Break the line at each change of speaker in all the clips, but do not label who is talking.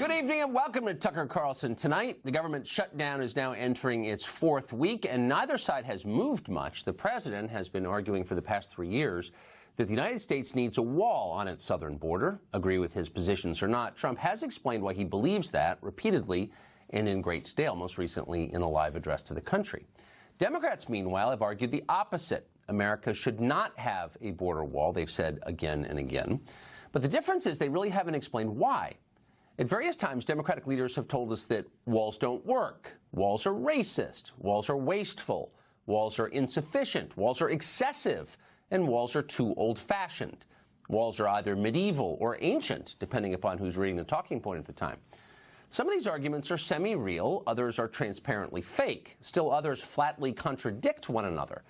Good evening and welcome to Tucker Carlson Tonight. The government shutdown is now entering its fourth week, and neither side has moved much. The president has been arguing for the past 3 years that the United States needs a wall on its southern border. Agree with his positions or not, Trump has explained why he believes that repeatedly and in great detail, most recently in a live address to the country. Democrats, meanwhile, have argued the opposite. America should not have a border wall, they've said again and again. But the difference is they really haven't explained why. At various times, Democratic leaders have told us that walls don't work, walls are racist, walls are wasteful, walls are insufficient, walls are excessive, and walls are too old-fashioned. Walls are either medieval or ancient, depending upon who's reading the talking point at the time. Some of these arguments are semi-real, others are transparently fake. Still others flatly contradict one another.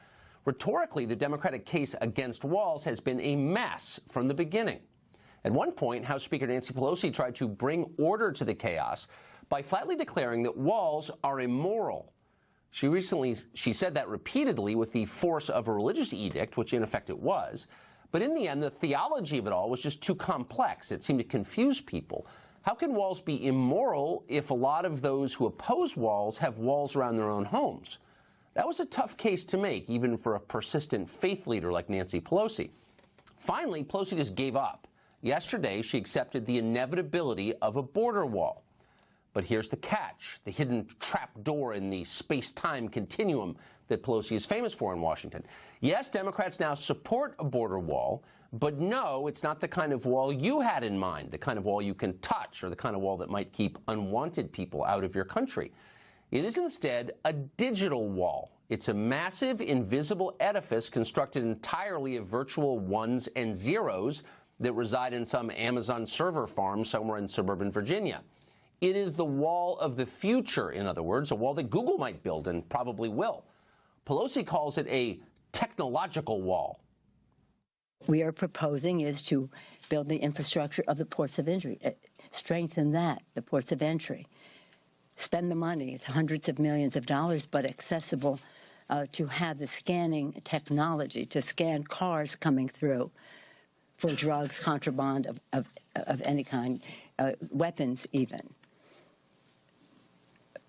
Rhetorically, the Democratic case against walls has been a mess from the beginning. At one point, House Speaker Nancy Pelosi tried to bring order to the chaos by flatly declaring that walls are immoral. She said that repeatedly with the force of a religious edict, which in effect it was. But in the end, the theology of it all was just too complex. It seemed to confuse people. How can walls be immoral if a lot of those who oppose walls have walls around their own homes? That was a tough case to make, even for a persistent faith leader like Nancy Pelosi. Finally, Pelosi just gave up. Yesterday, she accepted the inevitability of a border wall. But here's the catch, the hidden trapdoor in the space-time continuum that Pelosi is famous for in Washington. Yes, Democrats now support a border wall, but no, it's not the kind of wall you had in mind, the kind of wall you can touch or the kind of wall that might keep unwanted people out of your country. It is instead a digital wall. It's a massive, invisible edifice constructed entirely of virtual ones and zeros that reside in some Amazon server farm somewhere in suburban Virginia. It is the wall of the future, in other words, a wall that Google might build and probably will. Pelosi calls it a technological wall.
We are proposing is to build the infrastructure of the ports of entry, strengthen that, the ports of entry, spend the money, it's hundreds of millions of dollars, but accessible to have the scanning technology, to scan cars coming through for drugs, contraband of any kind, weapons even.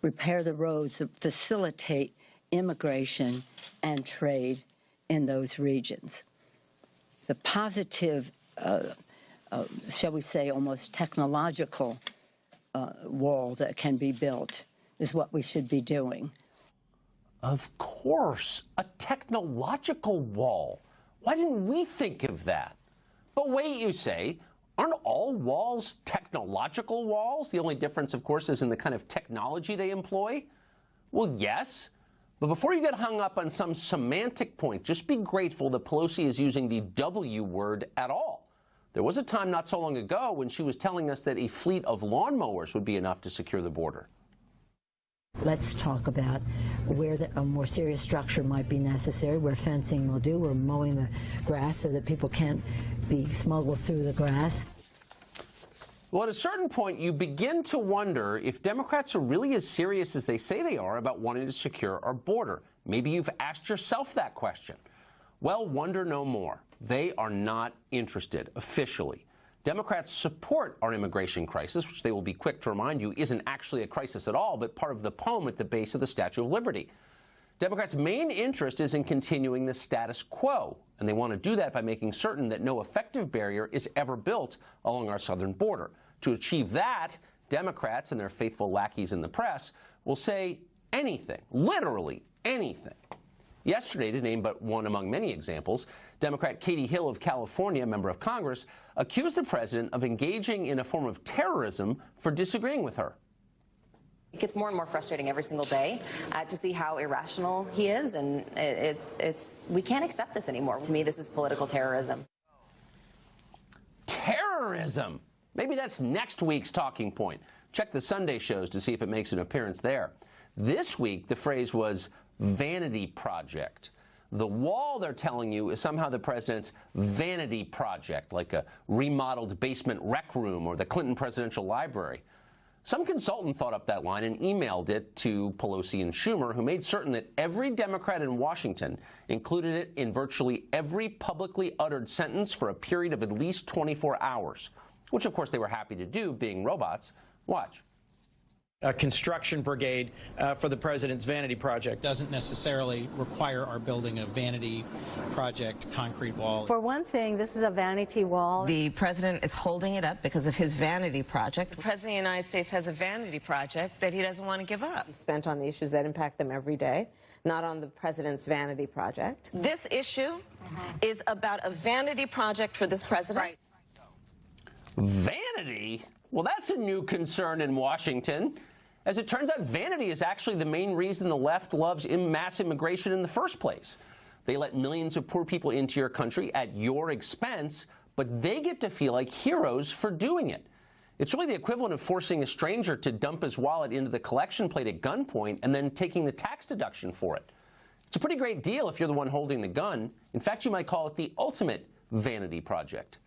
Repair the roads, facilitate immigration and trade in those regions. The positive, shall we say, almost technological wall that can be built is what we should be doing.
Of course, a technological wall. Why didn't we think of that? But wait, you say, aren't all walls technological walls? The only difference, of course, is in the kind of technology they employ. Well, yes. But before you get hung up on some semantic point, just be grateful that Pelosi is using the W word at all. There was a time not so long ago when she was telling us that a fleet of lawnmowers would be enough to secure the border.
Let's talk about where a more serious structure might be necessary, where fencing will do, where mowing the grass so that people can't be smuggled through the grass.
Well, at a certain point, you begin to wonder if Democrats are really as serious as they say they are about wanting to secure our border. Maybe you've asked yourself that question. Well, wonder no more. They are not interested, officially. Democrats support our immigration crisis, which they will be quick to remind you isn't actually a crisis at all, but part of the poem at the base of the Statue of Liberty. Democrats' main interest is in continuing the status quo, and they want to do that by making certain that no effective barrier is ever built along our southern border. To achieve that, Democrats and their faithful lackeys in the press will say anything, literally anything. Yesterday, to name but one among many examples, Democrat Katie Hill of California, a member of Congress, accused the president of engaging in a form of terrorism for disagreeing with her.
It gets more and more frustrating every single day to see how irrational he is, and we can't accept this anymore. To me, this is political terrorism.
Terrorism! Maybe that's next week's talking point. Check the Sunday shows to see if it makes an appearance there. This week, the phrase was vanity project. The wall, they're telling you, is somehow the president's vanity project, like a remodeled basement rec room or the Clinton Presidential Library. Some consultant thought up that line and emailed it to Pelosi and Schumer, who made certain that every Democrat in Washington included it in virtually every publicly uttered sentence for a period of at least 24 hours, which of course they were happy to do, being robots. Watch.
A construction brigade for the president's vanity project.
Doesn't necessarily require our building a vanity project concrete wall.
For one thing, this is a vanity wall.
The president is holding it up because of his vanity project. The president of the United States has a vanity project that he doesn't want to give up.
He's spent on the issues that impact them every day, not on the president's vanity project.
This issue is about a vanity project for this president.
Right.
Vanity? Well, that's a new concern in Washington. As it turns out, vanity is actually the main reason the left loves mass immigration in the first place. They let millions of poor people into your country at your expense, but they get to feel like heroes for doing it. It's really the equivalent of forcing a stranger to dump his wallet into the collection plate at gunpoint and then taking the tax deduction for it. It's a pretty great deal if you're the one holding the gun. In fact, you might call it the ultimate vanity project.